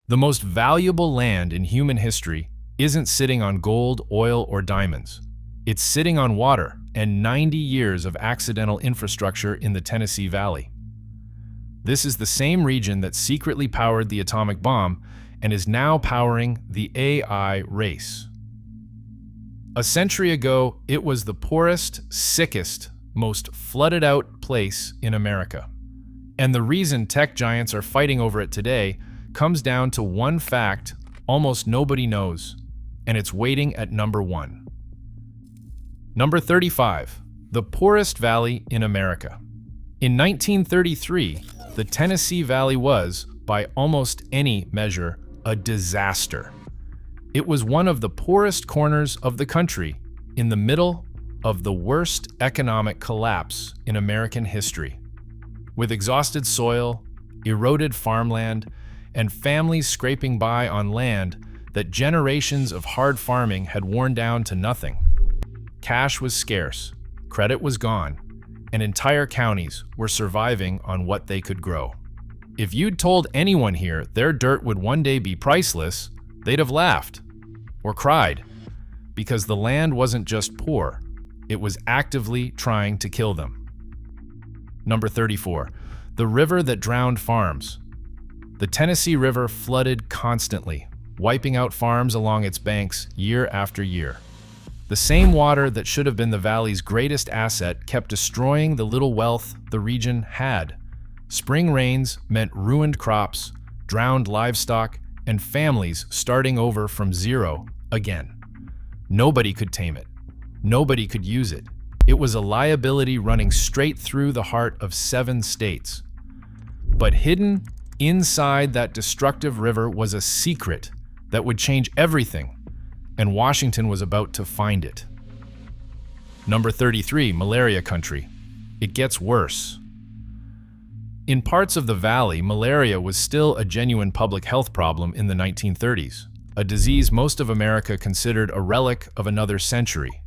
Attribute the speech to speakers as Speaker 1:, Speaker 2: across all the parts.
Speaker 1: The most valuable land in human history isn't sitting on gold, oil, or diamonds. It's sitting on water and 90 years of accidental infrastructure in the Tennessee Valley. This is the same region that secretly powered the atomic bomb and is now powering the AI race. A century ago, it was the poorest, sickest, most flooded out place in America. And the reason tech giants are fighting over it today comes down to one fact almost nobody knows, and it's waiting at number 1. Number 35, the poorest valley in America. In 1933, the Tennessee Valley was, by almost any measure, a disaster. It was one of the poorest corners of the country, in the middle of the worst economic collapse in American history. With exhausted soil, eroded farmland, and families scraping by on land that generations of hard farming had worn down to nothing. Cash was scarce, credit was gone, and entire counties were surviving on what they could grow. If you'd told anyone here their dirt would one day be priceless, they'd have laughed or cried, because the land wasn't just poor, it was actively trying to kill them. Number 34, the river that drowned farms. The Tennessee River flooded constantly, wiping out farms along its banks year after year. The same water that should have been the valley's greatest asset kept destroying the little wealth the region had. Spring rains meant ruined crops, drowned livestock, and families starting over from zero again. Nobody could tame it. Nobody could use it. It was a liability running straight through the heart of 7 states. But hidden inside that destructive river was a secret that would change everything, and Washington was about to find it. Number 33, malaria country. It gets worse. In parts of the valley, malaria was still a genuine public health problem in the 1930s, a disease most of America considered a relic of another century.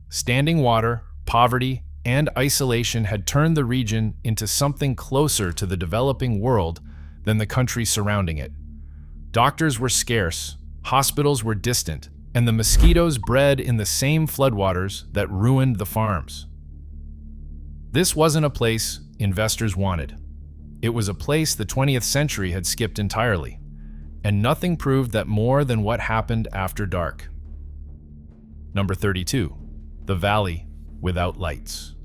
Speaker 1: Standing water, poverty, and isolation had turned the region into something closer to the developing world than the country surrounding it. Doctors were scarce, hospitals were distant, and the mosquitoes bred in the same floodwaters that ruined the farms. This wasn't a place investors wanted. It was a place the 20th century had skipped entirely, and nothing proved that more than what happened after dark. Number 32, the valley without lights.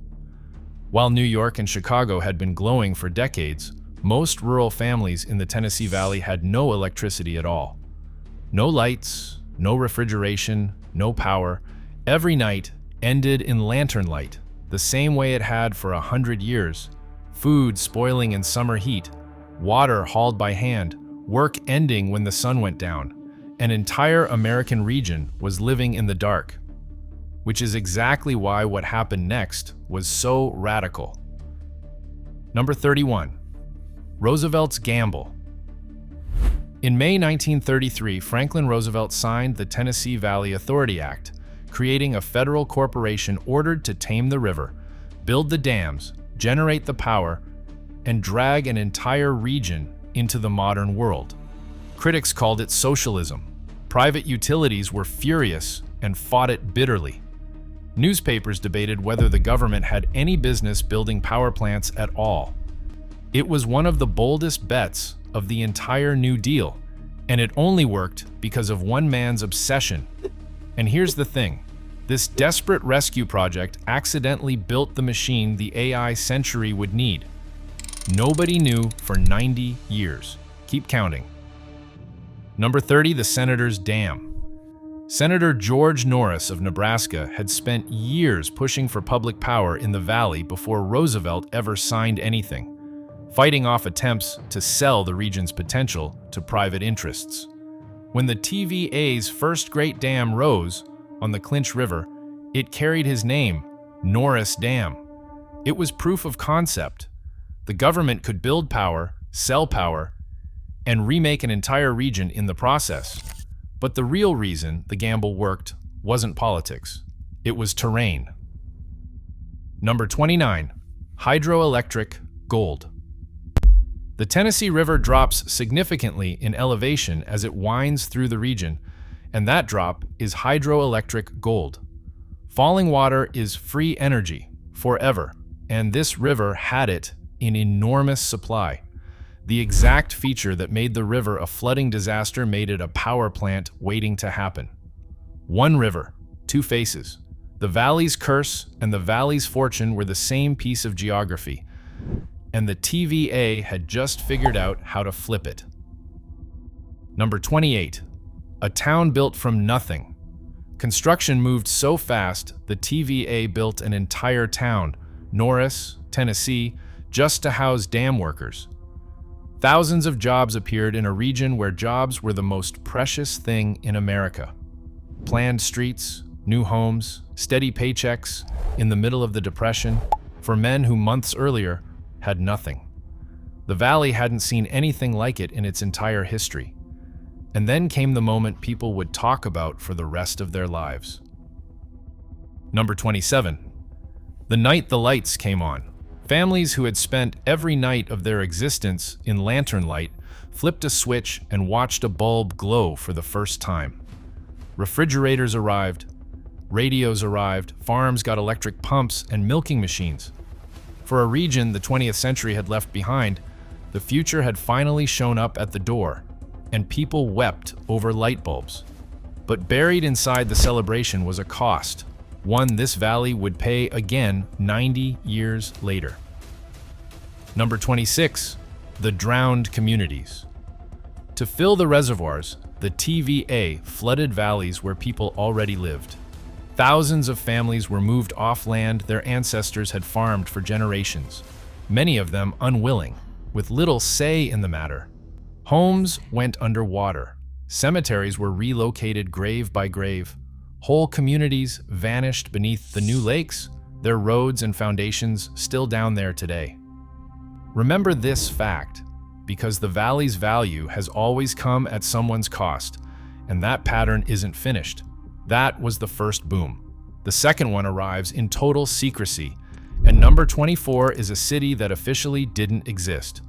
Speaker 1: While New York and Chicago had been glowing for decades, most rural families in the Tennessee Valley had no electricity at all. No lights, no refrigeration, no power. Every night ended in lantern light, the same way it had for 100 years. Food spoiling in summer heat, water hauled by hand, work ending when the sun went down. An entire American region was living in the dark, which is exactly why what happened next was so radical. Number 31. Roosevelt's gamble. In May 1933, Franklin Roosevelt signed the Tennessee Valley Authority Act, creating a federal corporation ordered to tame the river, build the dams, generate the power, and drag an entire region into the modern world. Critics called it socialism. Private utilities were furious and fought it bitterly. Newspapers debated whether the government had any business building power plants at all. It was one of the boldest bets of the entire New Deal, and it only worked because of one man's obsession. And here's the thing. This desperate rescue project accidentally built the machine the AI century would need. Nobody knew for 90 years. Keep counting. Number 30, the Senator's Dam. Senator George Norris of Nebraska had spent years pushing for public power in the valley before Roosevelt ever signed anything, fighting off attempts to sell the region's potential to private interests. When the TVA's first great dam rose on the Clinch River, it carried his name, Norris Dam. It was proof of concept. The government could build power, sell power, and remake an entire region in the process. But the real reason the gamble worked wasn't politics. It was terrain. Number 29, hydroelectric gold. The Tennessee River drops significantly in elevation as it winds through the region, and that drop is hydroelectric gold. Falling water is free energy, forever, and this river had it in enormous supply. The exact feature that made the river a flooding disaster made it a power plant waiting to happen. One river, two faces. The valley's curse and the valley's fortune were the same piece of geography, and the TVA had just figured out how to flip it. Number 28. A town built from nothing. Construction moved so fast, the TVA built an entire town, Norris, Tennessee, just to house dam workers. Thousands of jobs appeared in a region where jobs were the most precious thing in America. Planned streets, new homes, steady paychecks in the middle of the Depression for men who months earlier had nothing. The valley hadn't seen anything like it in its entire history. And then came the moment people would talk about for the rest of their lives. Number 27. The night the lights came on. Families who had spent every night of their existence in lantern light flipped a switch and watched a bulb glow for the first time. Refrigerators arrived, radios arrived, farms got electric pumps and milking machines. For a region the 20th century had left behind, the future had finally shown up at the door, and people wept over light bulbs. But buried inside the celebration was a cost, one this valley would pay again 90 years later. Number 26. The drowned communities. To fill the reservoirs, the TVA flooded valleys where people already lived. Thousands of families were moved off land their ancestors had farmed for generations, many of them unwilling, with little say in the matter. Homes went underwater. Cemeteries were relocated grave by grave. Whole communities vanished beneath the new lakes, their roads and foundations still down there today. Remember this fact, because the valley's value has always come at someone's cost, and that pattern isn't finished. That was the first boom. The second one arrives in total secrecy, and number 24 is a city that officially didn't exist.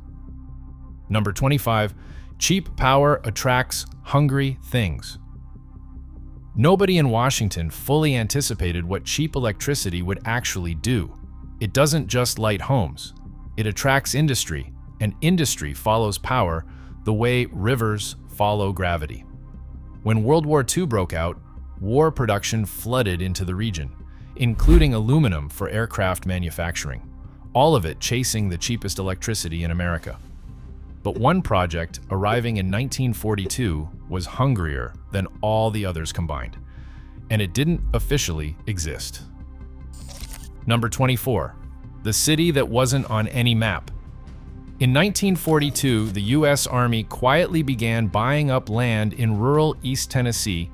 Speaker 1: Number 25. Cheap power attracts hungry things. Nobody in Washington fully anticipated what cheap electricity would actually do. It doesn't just light homes. It attracts industry, and industry follows power the way rivers follow gravity. When World War II broke out, war production flooded into the region, including aluminum for aircraft manufacturing, all of it chasing the cheapest electricity in America. But one project, arriving in 1942, was hungrier than all the others combined, and it didn't officially exist. Number 24. The city that wasn't on any map. In 1942, the U.S. Army quietly began buying up land in rural East Tennessee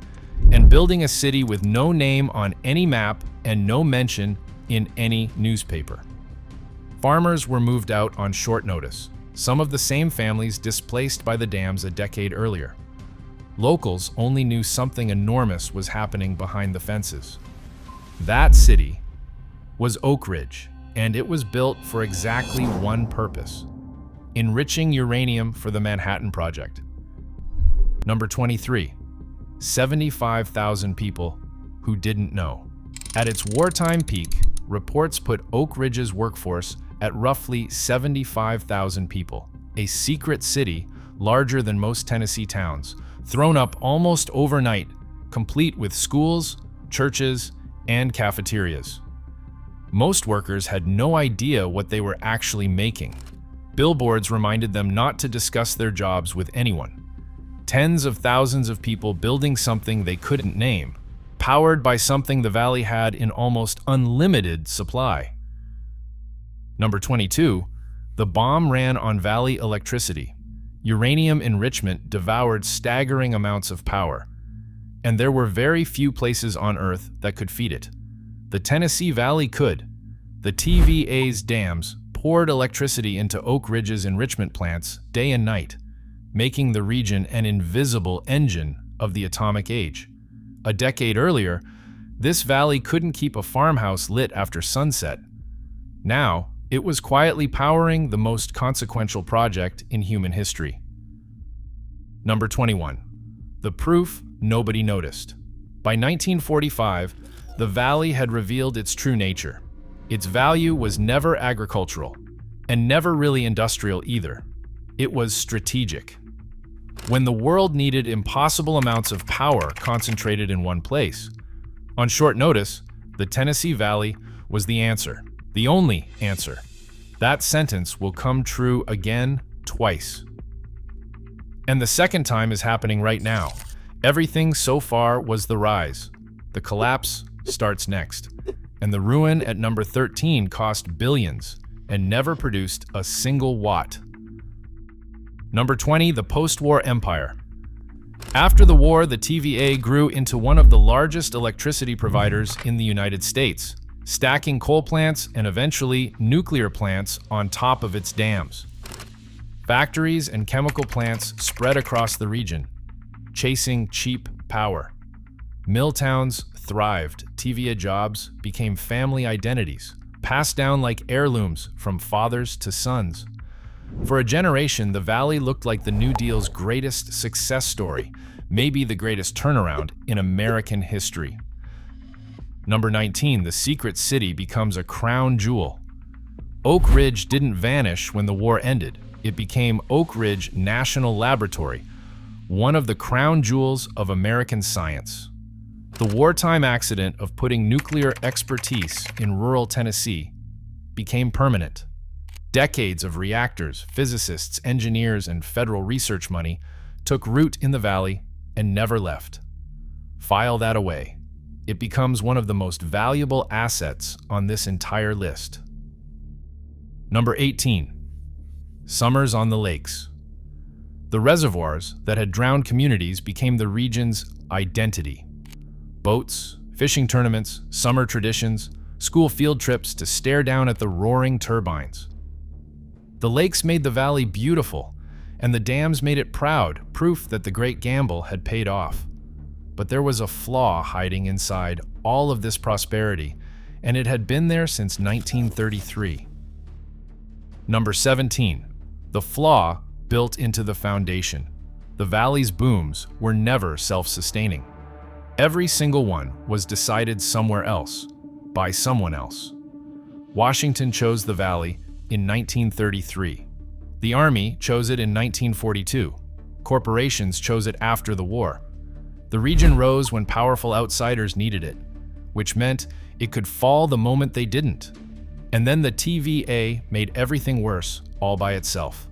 Speaker 1: and building a city with no name on any map and no mention in any newspaper. Farmers were moved out on short notice, some of the same families displaced by the dams a decade earlier. Locals only knew something enormous was happening behind the fences. That city was Oak Ridge, and it was built for exactly one purpose: enriching uranium for the Manhattan Project. Number 23. 75,000 people who didn't know. At its wartime peak, reports put Oak Ridge's workforce at roughly 75,000 people, a secret city larger than most Tennessee towns, thrown up almost overnight, complete with schools, churches, and cafeterias. Most workers had no idea what they were actually making. Billboards reminded them not to discuss their jobs with anyone. Tens of thousands of people building something they couldn't name, powered by something the valley had in almost unlimited supply. Number 22. The bomb ran on valley electricity. Uranium enrichment devoured staggering amounts of power, and there were very few places on Earth that could feed it. The Tennessee Valley could. The TVA's dams poured electricity into Oak Ridge's enrichment plants day and night, making the region an invisible engine of the atomic age. A decade earlier, this valley couldn't keep a farmhouse lit after sunset. Now, It was quietly powering the most consequential project in human history. Number 21. The proof nobody noticed. By 1945, the valley had revealed its true nature. Its value was never agricultural, and never really industrial either. It was strategic. When the world needed impossible amounts of power concentrated in one place, on short notice, the Tennessee Valley was the answer, the only answer. That sentence will come true again twice. And the second time is happening right now. Everything so far was the rise. The collapse starts next. And the ruin at number 13 cost billions and never produced a single watt. Number 20, the post-war empire. After the war, the TVA grew into one of the largest electricity providers in the United States, stacking coal plants and eventually nuclear plants on top of its dams. Factories and chemical plants spread across the region, chasing cheap power. Mill towns thrived. TVA jobs became family identities, passed down like heirlooms from fathers to sons. For a generation, the Valley looked like the New Deal's greatest success story, maybe the greatest turnaround in American history. Number 19, the secret city becomes a crown jewel. Oak Ridge didn't vanish when the war ended. It became Oak Ridge National Laboratory, one of the crown jewels of American science. The wartime accident of putting nuclear expertise in rural Tennessee became permanent. Decades of reactors, physicists, engineers, and federal research money took root in the valley and never left. File that away. It becomes one of the most valuable assets on this entire list. Number 18. Summers on the lakes. The reservoirs that had drowned communities became the region's identity. Boats, fishing tournaments, summer traditions, school field trips to stare down at the roaring turbines. The lakes made the valley beautiful, and the dams made it proud, proof that the great gamble had paid off. But there was a flaw hiding inside all of this prosperity, and it had been there since 1933. Number 17. The flaw built into the foundation. The valley's booms were never self-sustaining. Every single one was decided somewhere else, by someone else. Washington chose the valley in 1933. The Army chose it in 1942. Corporations chose it after the war. The region rose when powerful outsiders needed it, which meant it could fall the moment they didn't. And then the TVA made everything worse all by itself.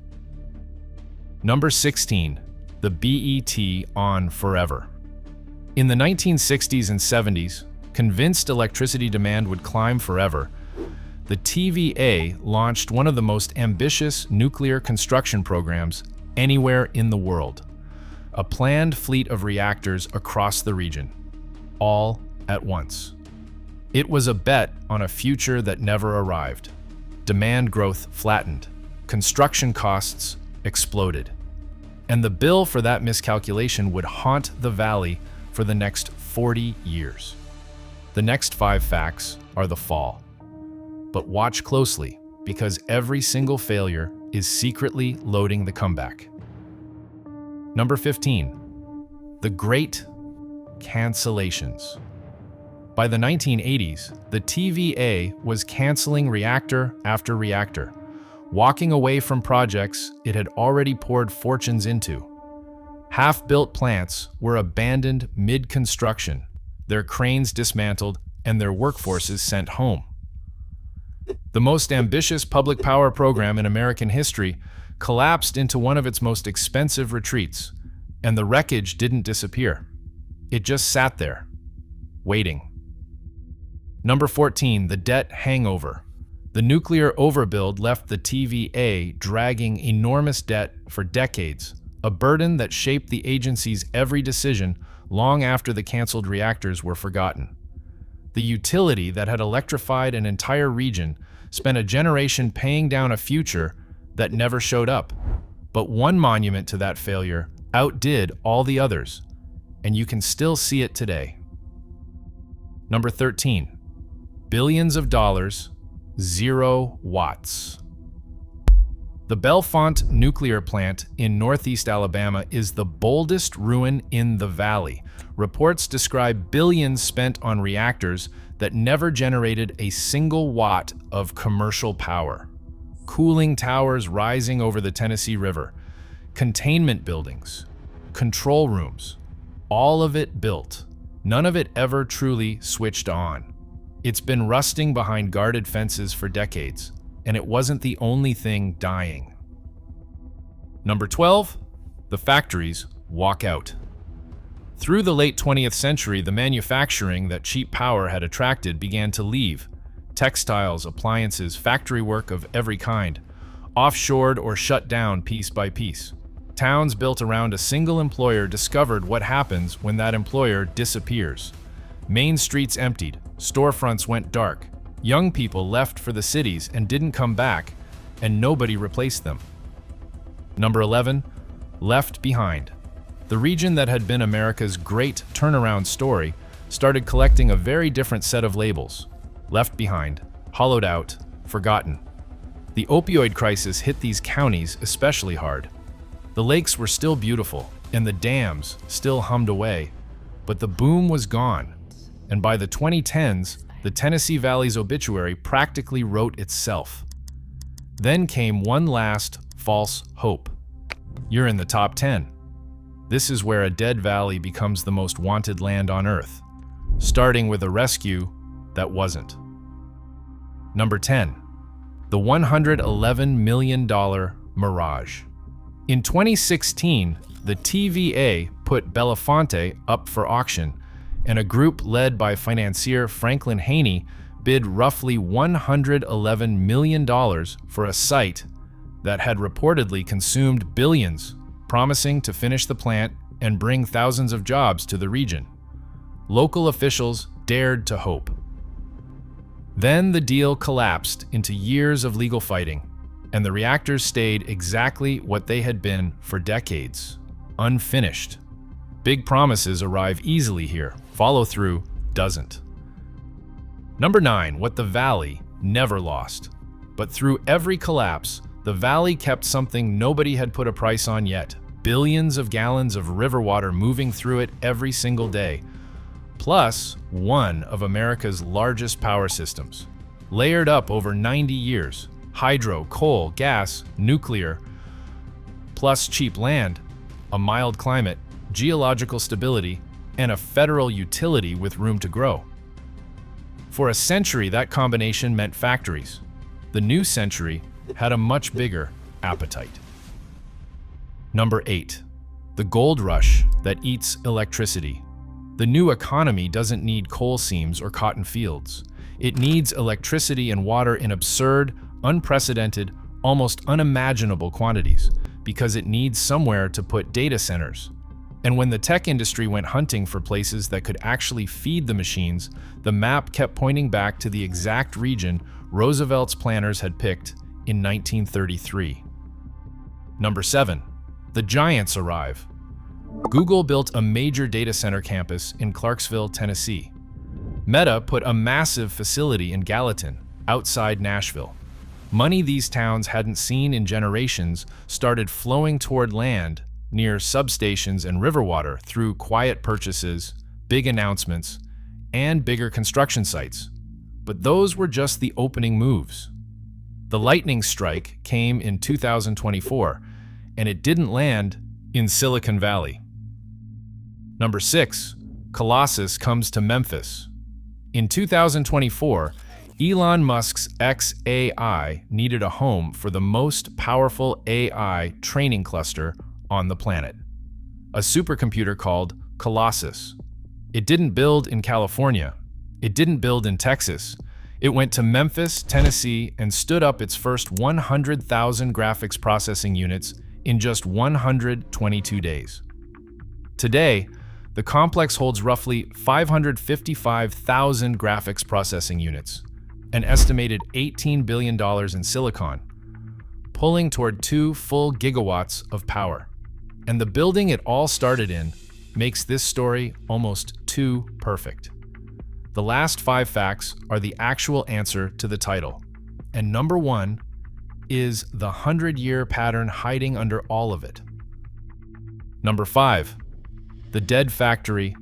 Speaker 1: Number 16. The BET on forever. In the 1960s and 70s, convinced electricity demand would climb forever, the TVA launched one of the most ambitious nuclear construction programs anywhere in the world. A planned fleet of reactors across the region, all at once. It was a bet on a future that never arrived. Demand growth flattened. Construction costs exploded. And the bill for that miscalculation would haunt the valley for the next 40 years. The next 5 facts are the fall. But watch closely, because every single failure is secretly loading the comeback. Number 15. The Great Cancellations. By the 1980s, the TVA was canceling reactor after reactor, walking away from projects it had already poured fortunes into. Half-built plants were abandoned mid-construction, their cranes dismantled, and their workforces sent home. The most ambitious public power program in American history collapsed into one of its most expensive retreats, and the wreckage didn't disappear. It just sat there, waiting. Number 14, the debt hangover. The nuclear overbuild left the TVA dragging enormous debt for decades, a burden that shaped the agency's every decision long after the canceled reactors were forgotten. The utility that had electrified an entire region spent a generation paying down a future that never showed up. But one monument to that failure outdid all the others, and you can still see it today. Number 13. Billions of dollars 0 watts. The Bellefonte nuclear plant in northeast Alabama is the boldest ruin in the valley. Reports describe billions spent on reactors that never generated a single watt of commercial power. Cooling towers rising over the Tennessee River, containment buildings, control rooms, all of it built. None of it ever truly switched on. It's been rusting behind guarded fences for decades, and it wasn't the only thing dying. Number 12, the factories walk out. Through the late 20th century, the manufacturing that cheap power had attracted began to leave. Textiles, appliances, factory work of every kind, offshored or shut down piece by piece. Towns built around a single employer discovered what happens when that employer disappears. Main streets emptied, storefronts went dark, young people left for the cities and didn't come back, and nobody replaced them. Number 11, left behind. The region that had been America's great turnaround story started collecting a very different set of labels. Left behind, hollowed out, forgotten. The opioid crisis hit these counties especially hard. The lakes were still beautiful, and the dams still hummed away, but the boom was gone. And by the 2010s, the Tennessee Valley's obituary practically wrote itself. Then came one last false hope. You're in the top 10. This is where a dead valley becomes the most wanted land on Earth, starting with a rescue that wasn't. Number 10, the $111 million Mirage. In 2016, the TVA put Bellefonte up for auction, and a group led by financier Franklin Haney bid roughly $111 million for a site that had reportedly consumed billions, promising to finish the plant and bring thousands of jobs to the region. Local officials dared to hope. Then the deal collapsed into years of legal fighting, and the reactors stayed exactly what they had been for decades, unfinished. Big promises arrive easily here, follow-through doesn't. Number 9, what the Valley never lost. But through every collapse, the Valley kept something nobody had put a price on yet: billions of gallons of river water moving through it every single day, plus one of America's largest power systems, layered up over 90 years. Hydro, coal, gas, nuclear, plus cheap land, a mild climate, geological stability, and a federal utility with room to grow. For a century, that combination meant factories. The new century had a much bigger appetite. Number 8, the gold rush that eats electricity. The new economy doesn't need coal seams or cotton fields. It needs electricity and water in absurd, unprecedented, almost unimaginable quantities, because it needs somewhere to put data centers. And when the tech industry went hunting for places that could actually feed the machines, the map kept pointing back to the exact region Roosevelt's planners had picked in 1933. Number 7, the giants arrive. Google built a major data center campus in Clarksville, Tennessee. Meta put a massive facility in Gallatin, outside Nashville. Money these towns hadn't seen in generations started flowing toward land near substations and river water through quiet purchases, big announcements, and bigger construction sites. But those were just the opening moves. The lightning strike came in 2024, and it didn't land in Silicon Valley. Number 6, Colossus comes to Memphis. In 2024, Elon Musk's xAI needed a home for the most powerful AI training cluster on the planet, a supercomputer called Colossus. It didn't build in California. It didn't build in Texas. It went to Memphis, Tennessee, and stood up its first 100,000 graphics processing units in just 122 days. Today, the complex holds roughly 555,000 graphics processing units, an estimated $18 billion in silicon, pulling toward 2 full gigawatts of power. And the building it all started in makes this story almost too perfect. The last 5 facts are the actual answer to the title. And number one is the 100-year pattern hiding under all of it. Number 5. The dead factory,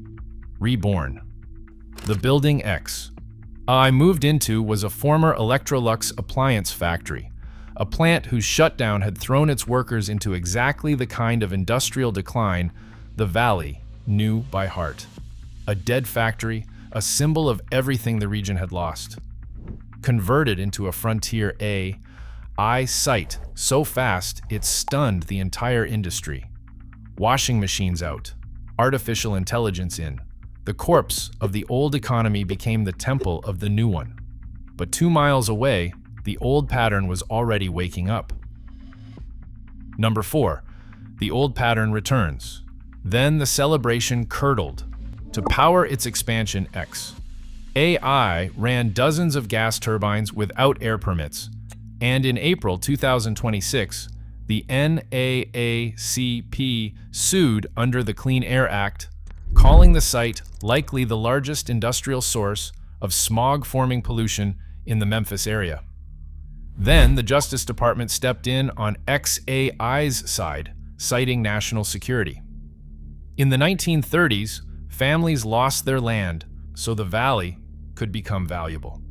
Speaker 1: reborn. The Building X I moved into was a former Electrolux appliance factory, a plant whose shutdown had thrown its workers into exactly the kind of industrial decline the valley knew by heart. A dead factory, a symbol of everything the region had lost. Converted into a frontier AI site so fast it stunned the entire industry. Washing machines out, artificial intelligence in. The corpse of the old economy became the temple of the new one. But 2 miles away, the old pattern was already waking up. Number 4. The old pattern returns. Then the celebration curdled. To power its expansion X, AI ran dozens of gas turbines without air permits, and in April 2026, the NAACP sued under the Clean Air Act, calling the site likely the largest industrial source of smog-forming pollution in the Memphis area. Then the Justice Department stepped in on XAI's side, citing national security. In the 1930s, families lost their land so the valley could become valuable.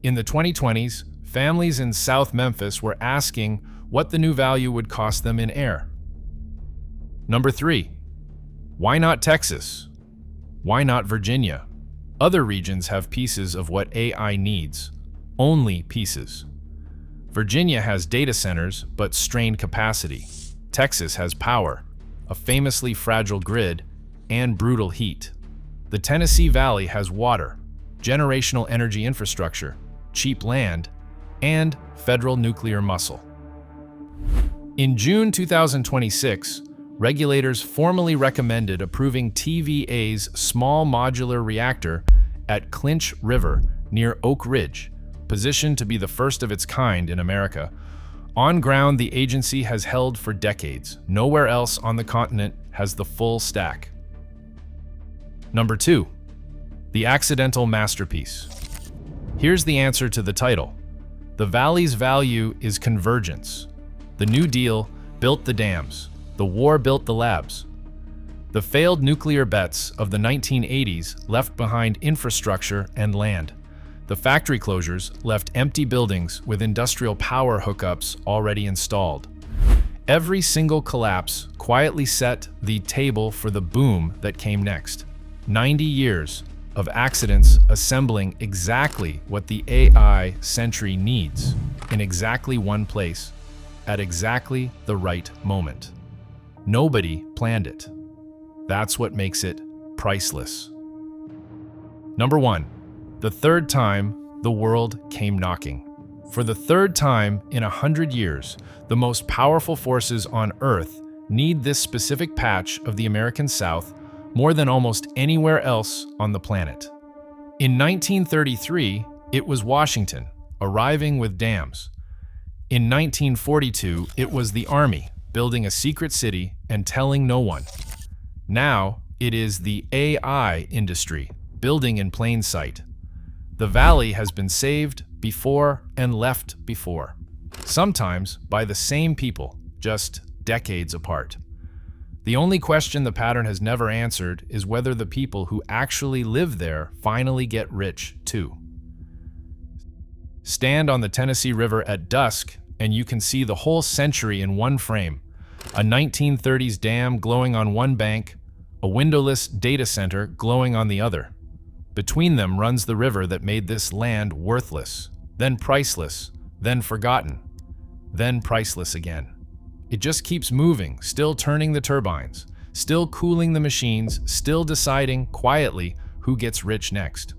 Speaker 1: In the 2020s, families in South Memphis were asking what the new value would cost them in air. Number 3. Why not Texas? Why not Virginia? Other regions have pieces of what AI needs, only pieces. Virginia has data centers but strained capacity. Texas has power, a famously fragile grid, and brutal heat. The Tennessee Valley has water, generational energy infrastructure, cheap land, and federal nuclear muscle. In June 2026, regulators formally recommended approving TVA's small modular reactor at Clinch River near Oak Ridge, positioned to be the first of its kind in America. On ground the agency has held for decades. Nowhere else on the continent has the full stack. Number 2. The accidental masterpiece. Here's the answer to the title. The valley's value is convergence. The New Deal built the dams. The war built the labs. The failed nuclear bets of the 1980s left behind infrastructure and land. The factory closures left empty buildings with industrial power hookups already installed. Every single collapse quietly set the table for the boom that came next. 90 years of accidents assembling exactly what the AI century needs in exactly one place at exactly the right moment. Nobody planned it. That's what makes it priceless. Number 1. The third time the world came knocking. For the third time in 100 years, the most powerful forces on Earth need this specific patch of the American South more than almost anywhere else on the planet. In 1933, it was Washington, arriving with dams. In 1942, it was the Army, building a secret city and telling no one. Now, it is the AI industry, building in plain sight. The valley has been saved before and left before, sometimes by the same people, just decades apart. The only question the pattern has never answered is whether the people who actually live there finally get rich too. Stand on the Tennessee River at dusk and you can see the whole century in one frame. A 1930s dam glowing on one bank, a windowless data center glowing on the other. Between them runs the river that made this land worthless, then priceless, then forgotten, then priceless again. It just keeps moving, still turning the turbines, still cooling the machines, still deciding quietly who gets rich next.